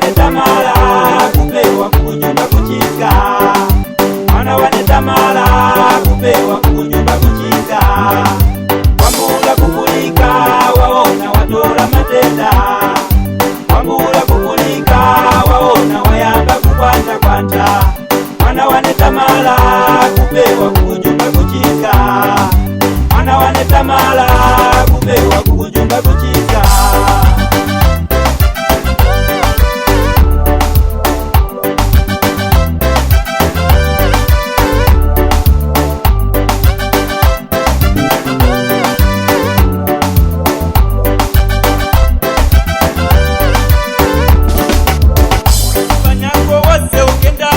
wanetamala kupewa kunyumba kuchiza, mwana wanetamala kupewa kunyumba kuchiza, kwambula kupulika waona watola matenda, kwambula kupulika waona wayamba kukwanta kwanta, mwana wanetamala kupewa kunyumba kuchiza, mwana wanetamala kupewa kunyumba kuchiza.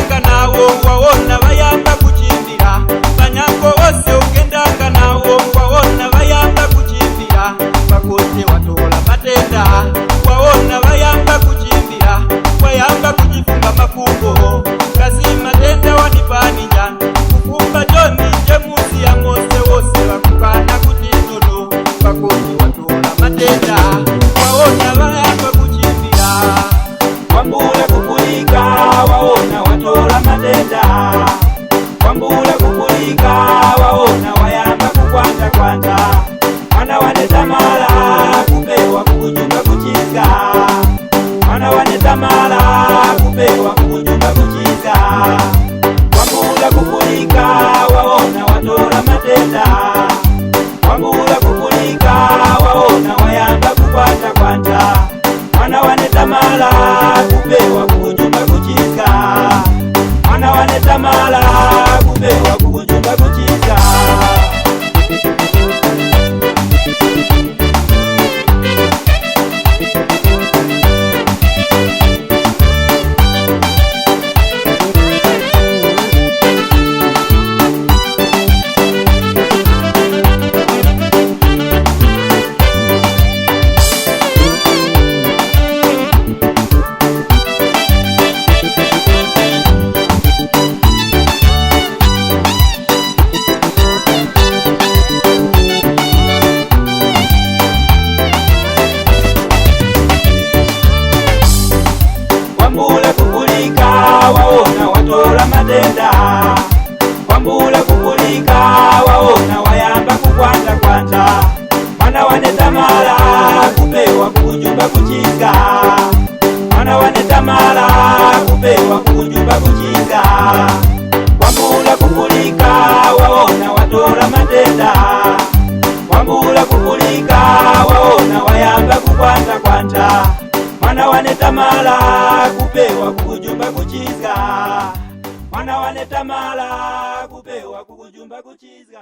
Waona bayamba kuchimbira, banyango wose ugendanga nawo waona bayamba kuchimbira, bakoze watola matenda, waona bayamba kuchimbira, wayamba kujifunga mafungo, kazi matenda wanipanija, kufumba joni jemusi ya mose wose wakukana kutinono, bakoze watola matenda, waona bayamba kuchimbira, kwambula kupulika waona watola matenda, kwambula kupulika waona wayamba kukwanta kwanta, mwana wanetamala kupewa kunyumba kuchiza, mwana wanetamala kupewa kunyumba kuchiza, kwambula kupulika waona watola matenda, kwambula kupulika waona wayamba kukwanta kwanta, mwana wanetamala kupewa kunyumba kuchiza, mwana wanetamala kupewa kunyumba kuchiza. Kwambula kupulika waona watola matenda, kwambula kupulika waona wayamba kukwanta kwanta, mwana wanetamala kupewa kunyumba kuchiza, mwana wanetamala kupewa kunyumba kuchiza, kwambula kupulika waona watola matenda, kwambula kupulika waona wayamba kukwanta kwanta, mwana wanetamala kupewa kunyumba kuchiza, mwana wanetamala kupewa kunyumba kuchiza.